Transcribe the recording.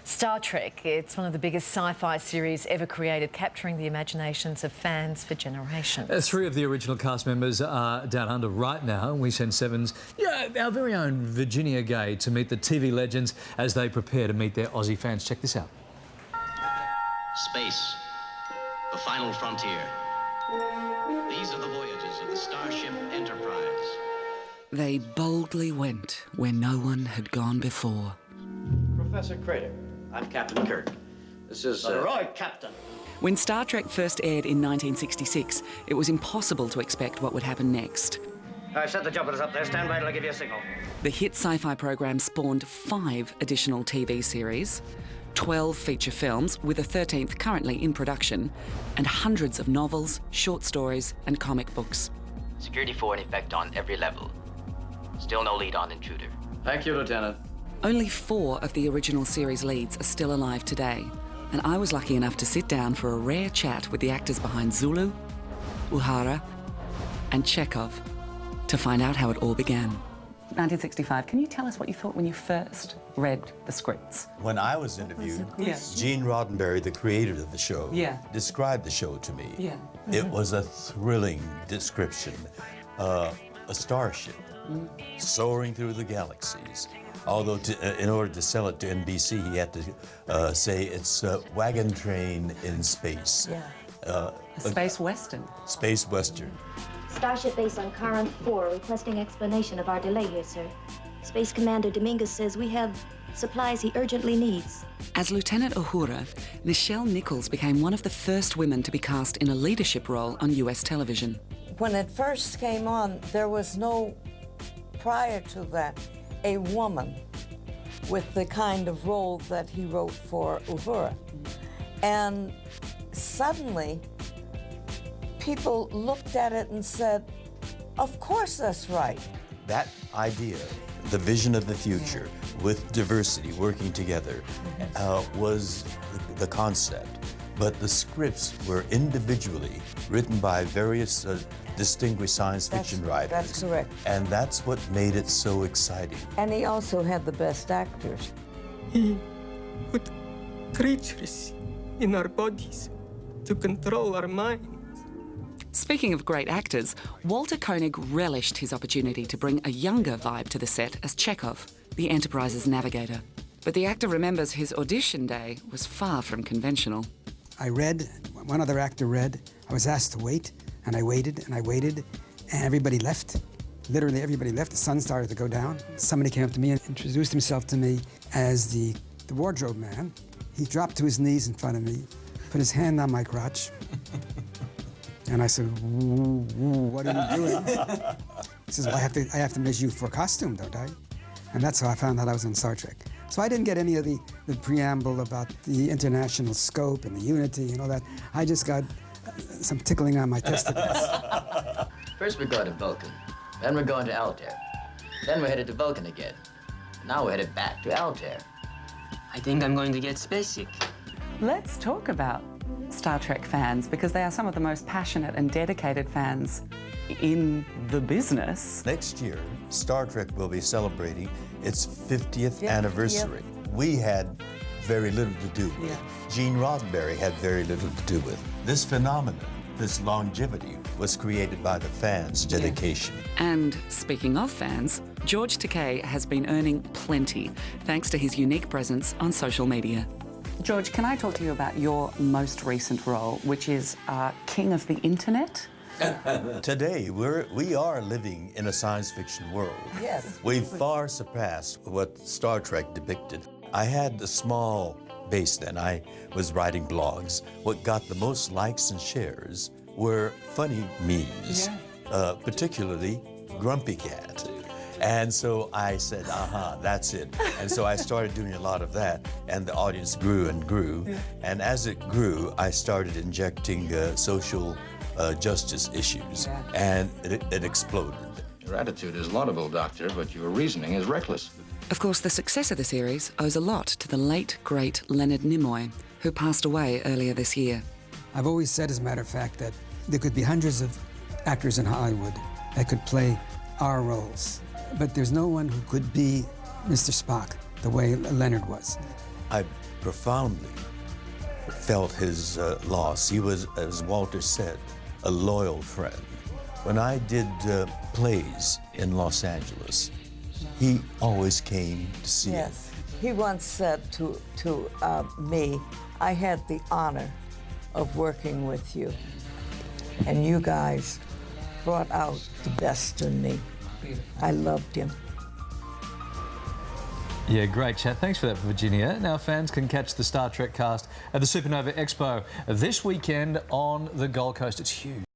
Star Trek, it's one of the biggest sci-fi series ever created, capturing the imaginations of fans for generations. Three of the original cast members are down under right now. We send Seven's, our very own Virginia Gay to meet the TV legends as they prepare to meet their Aussie fans. Check this out. Space, the final frontier. These are the voyages of the Starship Enterprise. They boldly went where no one had gone before. Professor Koenig. I'm Captain Kirk. This is right, Captain. When Star Trek first aired in 1966, it was impossible to expect what would happen next. I've set the jumpers up there. Stand by till I give you a signal. The hit sci-fi program spawned 5 additional TV series, 12 feature films, with a 13th currently in production, and hundreds of novels, short stories, and comic books. Security 4 in effect on every level. Still no lead on intruder. Thank you, Lieutenant. Only 4 of the original series leads are still alive today, and I was lucky enough to sit down for a rare chat with the actors behind Zulu, Uhura, and Chekhov to find out how it all began. 1965, can you tell us what you thought when you first read the scripts? When I was interviewed, Yes. Gene Roddenberry, the creator of the show, described the show to me. Yeah. It was a thrilling description. A starship soaring through the galaxies. Although in order to sell it to NBC, he had to say it's a wagon train in space. A space western. Space western. Starship base on Charon 4, requesting explanation of our delay here, sir. Space Commander Dominguez says we have supplies he urgently needs. As Lieutenant Uhura, Nichelle Nichols became one of the first women to be cast in a leadership role on US television. When it first came on, there was no, prior to that, a woman with the kind of role that he wrote for Uhura. And suddenly, people looked at it and said, of course that's right. That idea, the vision of the future with diversity working together, was the concept. But the scripts were individually written by various distinguished science fiction writers. That's correct. And that's what made it so exciting. And he also had the best actors. He put creatures in our bodies to control our minds. Speaking of great actors, Walter Koenig relished his opportunity to bring a younger vibe to the set as Chekhov, the Enterprise's navigator. But the actor remembers his audition day was far from conventional. I read, one other actor read, I was asked to wait, and I waited, and everybody left. Literally everybody left. The sun started to go down. Somebody came up to me and introduced himself to me as the wardrobe man. He dropped to his knees in front of me, put his hand on my crotch, and I said, what are you doing? He says, well, I have to measure you for a costume, don't I? And that's how I found out I was in Star Trek. So I didn't get any of the preamble about the international scope and the unity and all that. I just got some tickling on my testicles. First we're going to Vulcan, then we're going to Altair. Then we're headed to Vulcan again. Now we're headed back to Altair. I think I'm going to get spacesick. Let's talk about Star Trek fans, because they are some of the most passionate and dedicated fans in the business. Next year, Star Trek will be celebrating its 50th anniversary. We had very little to do with. Gene Roddenberry had very little to do with. This phenomenon, this longevity, was created by the fans' dedication. And speaking of fans, George Takei has been earning plenty thanks to his unique presence on social media. George, can I talk to you about your most recent role, which is King of the Internet? Today, we are living in a science fiction world. Yes. We've far surpassed what Star Trek depicted. I had a small base then. I was writing blogs. What got the most likes and shares were funny memes, particularly Grumpy Cat. And so I said, that's it. And so I started doing a lot of that, and the audience grew and grew. And as it grew, I started injecting social justice issues, and it exploded. Your attitude is laudable, Doctor, but your reasoning is reckless. Of course, the success of the series owes a lot to the late, great Leonard Nimoy, who passed away earlier this year. I've always said, as a matter of fact, that there could be hundreds of actors in Hollywood that could play our roles. But there's no one who could be Mr. Spock the way Leonard was. I profoundly felt his loss. He was, as Walter said, a loyal friend. When I did plays in Los Angeles, he always came to see it. Yes. He once said to me, I had the honor of working with you, and you guys brought out the best in me. I loved him. Yeah, great chat. Thanks for that, Virginia. Now fans can catch the Star Trek cast at the Supanova Expo this weekend on the Gold Coast. It's huge.